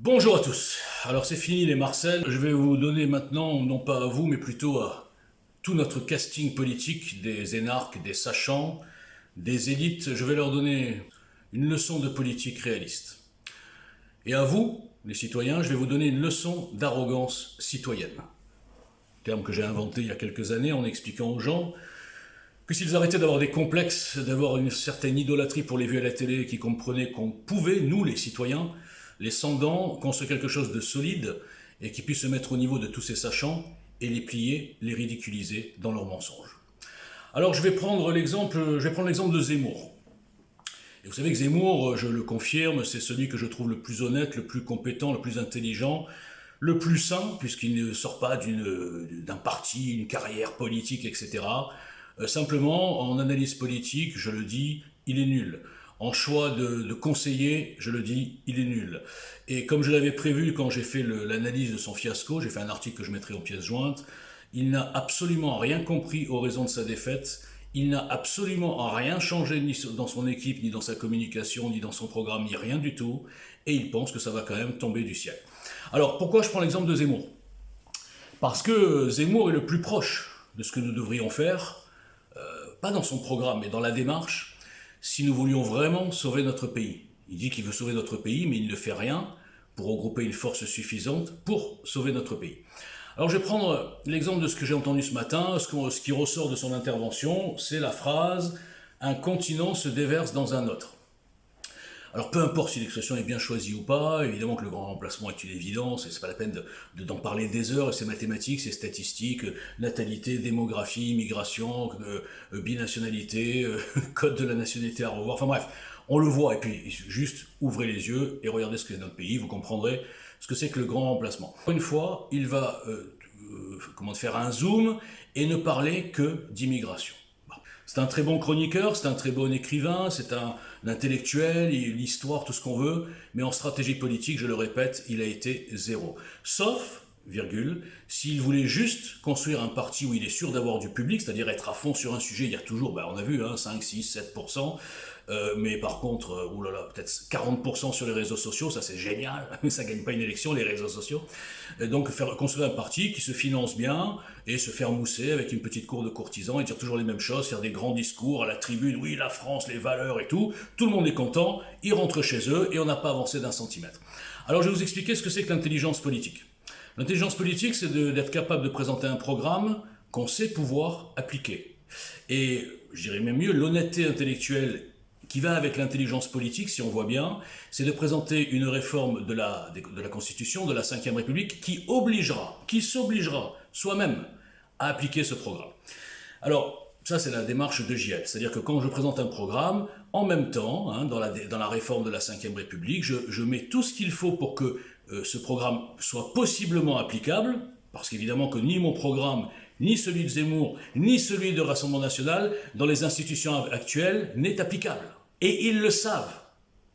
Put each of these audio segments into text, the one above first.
Bonjour à tous. Alors c'est fini les Marcel. Je vais vous donner maintenant, non pas à vous, mais plutôt à tout notre casting politique, des énarques, des sachants, des élites. Je vais leur donner une leçon de politique réaliste. Et à vous, les citoyens, je vais vous donner une leçon d'arrogance citoyenne. Terme que j'ai inventé il y a quelques années en expliquant aux gens que s'ils arrêtaient d'avoir des complexes, d'avoir une certaine idolâtrie pour les vues à la télé, qui comprenaient qu'on pouvait, nous les citoyens, les sans-dents, construire quelque chose de solide et qui puisse se mettre au niveau de tous ces sachants et les plier, les ridiculiser dans leurs mensonges. Alors je vais prendre l'exemple de Zemmour. Et vous savez que Zemmour, je le confirme, c'est celui que je trouve le plus honnête, le plus compétent, le plus intelligent, le plus sain, puisqu'il ne sort pas d'un parti, une carrière politique, etc. Simplement, en analyse politique, je le dis, il est nul. En choix de conseiller, je le dis, il est nul. Et comme je l'avais prévu quand j'ai fait l'analyse de son fiasco, j'ai fait un article que je mettrai en pièce jointe, il n'a absolument rien compris aux raisons de sa défaite, il n'a absolument rien changé ni dans son équipe, ni dans sa communication, ni dans son programme, ni rien du tout, et il pense que ça va quand même tomber du ciel. Alors pourquoi je prends l'exemple de Zemmour ? Parce que Zemmour est le plus proche de ce que nous devrions faire, pas dans son programme, mais dans la démarche, si nous voulions vraiment sauver notre pays. Il dit qu'il veut sauver notre pays, mais il ne fait rien pour regrouper une force suffisante pour sauver notre pays. Alors je vais prendre l'exemple de ce que j'ai entendu ce matin. Ce qui ressort de son intervention, c'est la phrase « un continent se déverse dans un autre ». Alors peu importe si l'expression est bien choisie ou pas, évidemment que le grand remplacement est une évidence, et c'est pas la peine d'en parler des heures, et c'est mathématique, c'est statistique, natalité, démographie, immigration, binationalité, code de la nationalité à revoir, enfin bref, on le voit, et puis juste ouvrez les yeux et regardez ce qu'est notre pays, vous comprendrez ce que c'est que le grand remplacement. Une fois, il va faire un zoom et ne parler que d'immigration. C'est un très bon chroniqueur, c'est un très bon écrivain, c'est un intellectuel, l'histoire, tout ce qu'on veut, mais en stratégie politique, je le répète, il a été zéro. Sauf, virgule, s'il voulait juste construire un parti où il est sûr d'avoir du public, c'est-à-dire être à fond sur un sujet, il y a toujours, on a vu, 5, 6, 7%, mais par contre, peut-être 40% sur les réseaux sociaux, ça c'est génial, mais ça gagne pas une élection, les réseaux sociaux. Et donc construire un parti qui se finance bien et se faire mousser avec une petite cour de courtisans et dire toujours les mêmes choses, faire des grands discours à la tribune, oui la France, les valeurs et tout le monde est content, ils rentrent chez eux et on n'a pas avancé d'un centimètre. Alors je vais vous expliquer ce que c'est que l'intelligence politique. L'intelligence politique, c'est d'être capable de présenter un programme qu'on sait pouvoir appliquer. Et je dirais même mieux, l'honnêteté intellectuelle qui va avec l'intelligence politique, si on voit bien, c'est de présenter une réforme de la Constitution, de la Ve République, qui s'obligera soi-même à appliquer ce programme. Alors, ça c'est la démarche de JL, c'est-à-dire que quand je présente un programme, en même temps, dans la réforme de la Ve République, je mets tout ce qu'il faut pour que ce programme soit possiblement applicable, parce qu'évidemment que ni mon programme, ni celui de Zemmour, ni celui de Rassemblement National, dans les institutions actuelles, n'est applicable. Et ils le savent,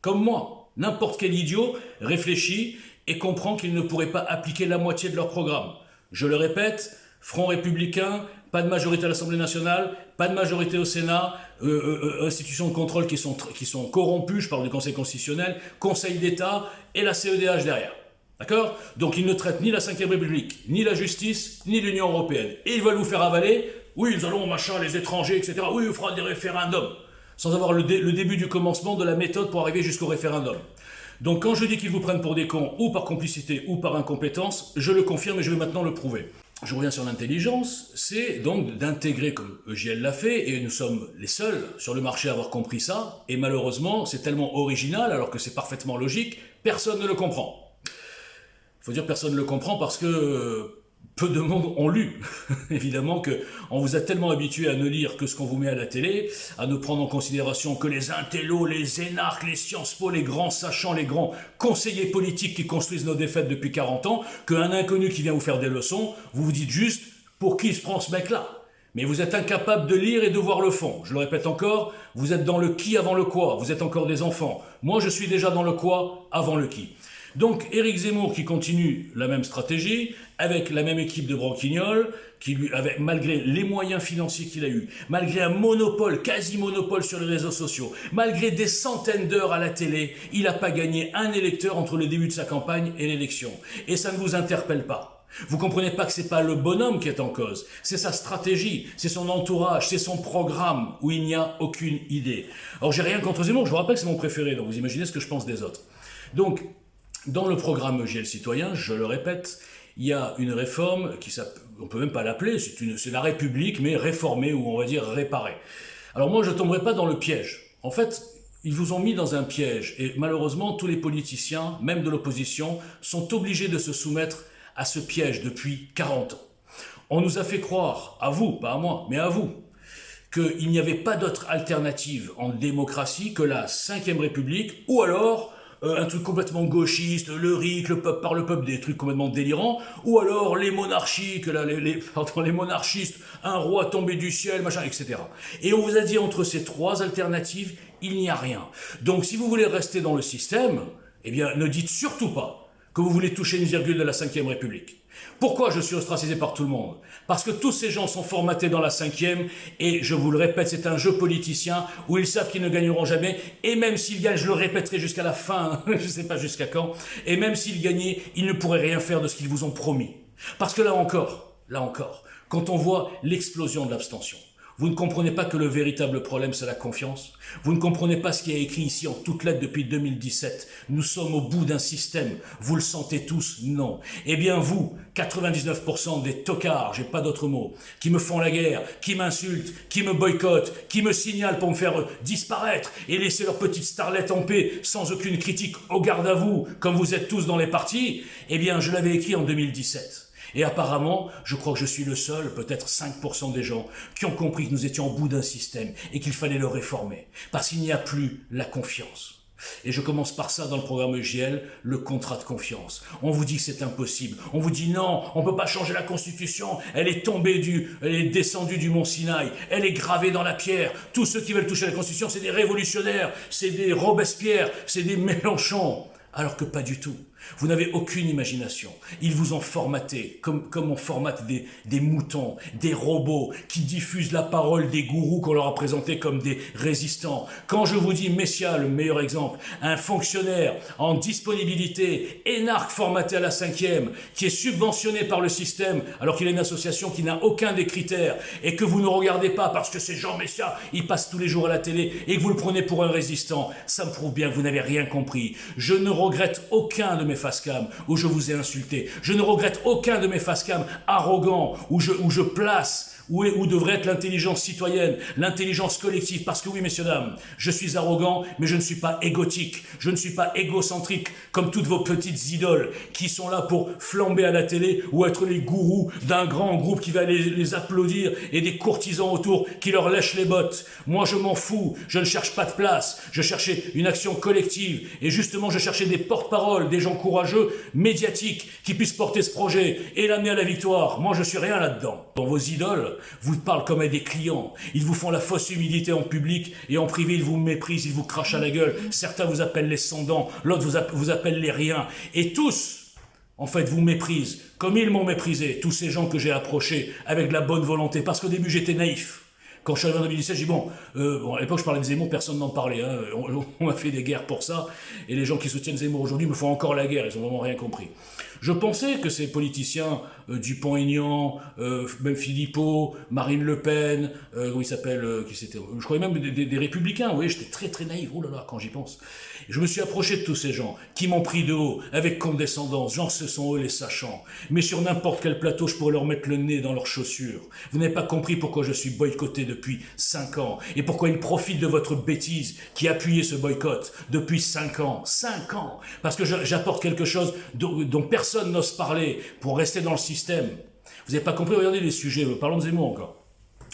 comme moi. N'importe quel idiot réfléchit et comprend qu'ils ne pourraient pas appliquer la moitié de leur programme. Je le répète, Front républicain, pas de majorité à l'Assemblée nationale, pas de majorité au Sénat, institutions de contrôle qui sont corrompues, je parle du Conseil constitutionnel, Conseil d'État et la CEDH derrière. D'accord ? Donc ils ne traitent ni la Ve République, ni la justice, ni l'Union européenne. Et ils veulent vous faire avaler, oui, nous allons, les étrangers, etc. Oui, il fera des référendums. Sans avoir le début du commencement de la méthode pour arriver jusqu'au référendum. Donc quand je dis qu'ils vous prennent pour des cons, ou par complicité, ou par incompétence, je le confirme et je vais maintenant le prouver. Je reviens sur l'intelligence, c'est donc d'intégrer, comme EGL l'a fait, et nous sommes les seuls sur le marché à avoir compris ça, et malheureusement, c'est tellement original, alors que c'est parfaitement logique, personne ne le comprend. Il faut dire personne ne le comprend parce que peu de monde ont lu. Évidemment qu'on vous a tellement habitué à ne lire que ce qu'on vous met à la télé, à ne prendre en considération que les intellos, les énarques, les Sciences Po, les grands sachants, les grands conseillers politiques qui construisent nos défaites depuis 40 ans, qu'un inconnu qui vient vous faire des leçons, vous vous dites juste « pour qui se prend ce mec-là » Mais vous êtes incapable de lire et de voir le fond. Je le répète encore, vous êtes dans le qui avant le quoi, vous êtes encore des enfants. Moi je suis déjà dans le quoi avant le qui. Donc Éric Zemmour qui continue la même stratégie, avec la même équipe de branquignoles, qui lui, malgré les moyens financiers qu'il a eus, malgré un monopole, quasi-monopole sur les réseaux sociaux, malgré des centaines d'heures à la télé, il n'a pas gagné un électeur entre le début de sa campagne et l'élection. Et ça ne vous interpelle pas. Vous comprenez pas que c'est pas le bonhomme qui est en cause, c'est sa stratégie, c'est son entourage, c'est son programme où il n'y a aucune idée. Alors j'ai rien contre Zemmour, je vous rappelle que c'est mon préféré, donc vous imaginez ce que je pense des autres. Donc, dans le programme JL Citoyen, je le répète, il y a une réforme qui s'appelle, on peut même pas l'appeler, c'est la République, mais réformée ou on va dire réparée. Alors moi je tomberai pas dans le piège. En fait, ils vous ont mis dans un piège et malheureusement tous les politiciens, même de l'opposition, sont obligés de se soumettre à ce piège depuis 40 ans. On nous a fait croire, à vous, pas à moi, mais à vous, qu'il n'y avait pas d'autre alternative en démocratie que la Ve République, ou alors un truc complètement gauchiste, le RIC, le peuple par le peuple, des trucs complètement délirants, ou alors les monarchies, les monarchistes, un roi tombé du ciel, machin, etc. Et on vous a dit entre ces trois alternatives, il n'y a rien. Donc si vous voulez rester dans le système, eh bien ne dites surtout pas que vous voulez toucher une virgule de la Ve République. Pourquoi je suis ostracisé par tout le monde? Parce que tous ces gens sont formatés dans la 5e et je vous le répète, c'est un jeu politicien où ils savent qu'ils ne gagneront jamais et même s'ils gagnent, je le répéterai jusqu'à la fin, je ne sais pas jusqu'à quand, et même s'ils gagnaient, ils ne pourraient rien faire de ce qu'ils vous ont promis. Parce que là encore, quand on voit l'explosion de l'abstention, vous ne comprenez pas que le véritable problème, c'est la confiance. Vous ne comprenez pas ce qui est écrit ici en toutes lettres depuis 2017. Nous sommes au bout d'un système. Vous le sentez tous? Non. Eh bien vous, 99% des tocards, j'ai pas d'autre mot, qui me font la guerre, qui m'insultent, qui me boycottent, qui me signalent pour me faire disparaître et laisser leur petite starlette en paix sans aucune critique au garde à vous, comme vous êtes tous dans les partis, eh bien je l'avais écrit en 2017. Et apparemment, je crois que je suis le seul, peut-être 5% des gens, qui ont compris que nous étions au bout d'un système et qu'il fallait le réformer. Parce qu'il n'y a plus la confiance. Et je commence par ça dans le programme JL, le contrat de confiance. On vous dit que c'est impossible. On vous dit non, on ne peut pas changer la Constitution. Elle est descendue du mont Sinaï. Elle est gravée dans la pierre. Tous ceux qui veulent toucher la Constitution, c'est des révolutionnaires, c'est des Robespierre, c'est des Mélenchon. Alors que pas du tout. Vous n'avez aucune imagination. Ils vous ont formaté, comme on formate des moutons, des robots qui diffusent la parole des gourous qu'on leur a présentés comme des résistants. Quand je vous dis Messia, le meilleur exemple, un fonctionnaire en disponibilité, énarque formaté à la 5e, qui est subventionné par le système, alors qu'il a une association qui n'a aucun des critères, et que vous ne regardez pas parce que c'est Jean Messia, il passe tous les jours à la télé, et que vous le prenez pour un résistant, ça me prouve bien que vous n'avez rien compris. Je ne regrette aucun de mes face-cam où je vous ai insulté. Je ne regrette aucun de mes face-cam arrogants où je place où devrait être l'intelligence citoyenne, l'intelligence collective. Parce que oui, messieurs, dames, je suis arrogant, mais je ne suis pas égotique. Je ne suis pas égocentrique comme toutes vos petites idoles qui sont là pour flamber à la télé ou être les gourous d'un grand groupe qui va les applaudir et des courtisans autour qui leur lèchent les bottes. Moi, je m'en fous. Je ne cherche pas de place. Je cherchais une action collective. Et justement, je cherchais des porte-paroles, des gens courageux, médiatiques, qui puissent porter ce projet et l'amener à la victoire. Moi, je suis rien là-dedans. Dans vos idoles, vous parlent comme à des clients. Ils vous font la fausse humilité en public et en privé, ils vous méprisent, ils vous crachent à la gueule. Certains vous appellent les sans-dents, l'autre vous appelle les riens. Et tous, en fait, vous méprisent, comme ils m'ont méprisé, tous ces gens que j'ai approchés avec de la bonne volonté. Parce qu'au début, j'étais naïf. Quand je suis arrivé en 2017, j'ai dit bon, à l'époque je parlais de Zemmour, personne n'en parlait. Hein. On m'a fait des guerres pour ça. Et les gens qui soutiennent Zemmour aujourd'hui me font encore la guerre. Ils n'ont vraiment rien compris. Je pensais que ces politiciens, Dupont-Aignan, même Philippot, Marine Le Pen, comment il s'appelle, je croyais même des Républicains. Vous voyez, j'étais très très naïf. Oh là là, quand j'y pense. Et je me suis approché de tous ces gens qui m'ont pris de haut, avec condescendance. Genre, ce sont eux les sachants. Mais sur n'importe quel plateau, je pourrais leur mettre le nez dans leurs chaussures. Vous n'avez pas compris pourquoi je suis boycotté depuis 5 ans. Et pourquoi ils profitent de votre bêtise qui appuyait ce boycott depuis 5 ans. 5 ans. Parce que j'apporte quelque chose dont personne n'ose parler pour rester dans le système. Vous n'avez pas compris, regardez les sujets. Parlons de Zemmour encore.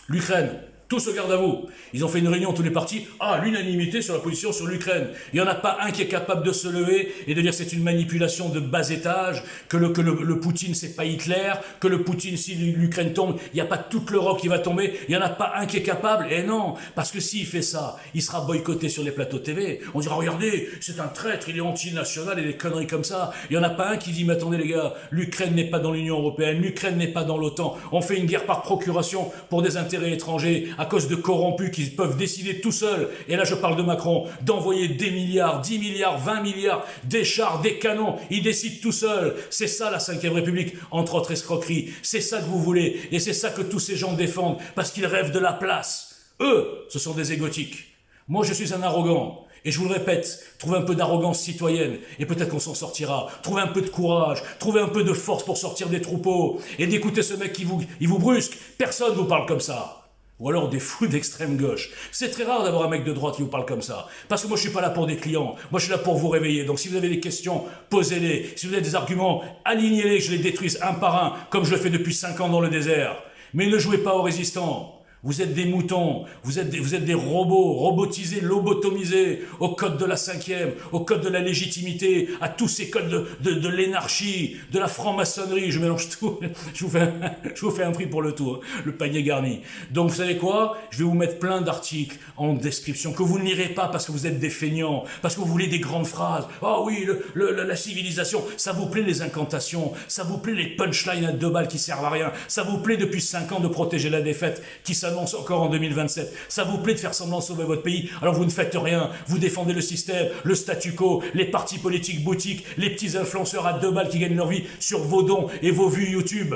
L'Ukraine. Tous se gardent à vous. Ils ont fait une réunion, tous les partis, l'unanimité sur la position sur l'Ukraine. Il n'y en a pas un qui est capable de se lever et de dire c'est une manipulation de bas étage, que le Poutine c'est pas Hitler, que le Poutine si l'Ukraine tombe, il n'y a pas toute l'Europe qui va tomber, il n'y en a pas un qui est capable. Et non, parce que s'il fait ça, il sera boycotté sur les plateaux TV. On dira regardez, c'est un traître, il est anti-national et des conneries comme ça. Il n'y en a pas un qui dit mais attendez les gars, l'Ukraine n'est pas dans l'Union européenne, l'Ukraine n'est pas dans l'OTAN, on fait une guerre par procuration pour des intérêts étrangers, à cause de corrompus qui peuvent décider tout seuls, et là je parle de Macron, d'envoyer des milliards, 10 milliards, 20 milliards, des chars, des canons, ils décident tout seuls. C'est ça la 5e République, entre autres escroqueries. C'est ça que vous voulez, et c'est ça que tous ces gens défendent, parce qu'ils rêvent de la place. Eux, ce sont des égotiques. Moi je suis un arrogant. Et je vous le répète, trouvez un peu d'arrogance citoyenne, et peut-être qu'on s'en sortira. Trouvez un peu de courage, trouvez un peu de force pour sortir des troupeaux, et d'écouter ce mec qui vous brusque. Personne ne vous parle comme ça. Ou alors des fous d'extrême gauche. C'est très rare d'avoir un mec de droite qui vous parle comme ça. Parce que moi je suis pas là pour des clients, moi je suis là pour vous réveiller. Donc si vous avez des questions, posez-les. Si vous avez des arguments, alignez-les, que je les détruise un par un, comme je le fais depuis 5 ans dans le désert. Mais ne jouez pas aux résistants. Vous êtes des moutons, vous êtes des robots, robotisés, lobotomisés, au code de la 5e, au code de la légitimité, à tous ces codes de l'énarchie, de la franc-maçonnerie, je mélange tout, je vous fais un prix pour le tout, hein, le panier garni. Donc vous savez quoi? Je vais vous mettre plein d'articles en description, que vous ne lirez pas parce que vous êtes des feignants, parce que vous voulez des grandes phrases. Oui, la civilisation, ça vous plaît les incantations, ça vous plaît les punchlines à 2 balles qui servent à rien, ça vous plaît depuis 5 ans de protéger la défaite qui s'annonce encore en 2027. Ça vous plaît de faire semblant de sauver votre pays, alors vous ne faites rien. Vous défendez le système, le statu quo, les partis politiques boutiques, les petits influenceurs à 2 balles qui gagnent leur vie sur vos dons et vos vues YouTube.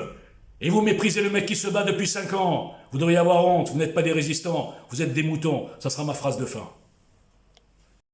Et vous méprisez le mec qui se bat depuis 5 ans. Vous devriez avoir honte, vous n'êtes pas des résistants, vous êtes des moutons. Ça sera ma phrase de fin.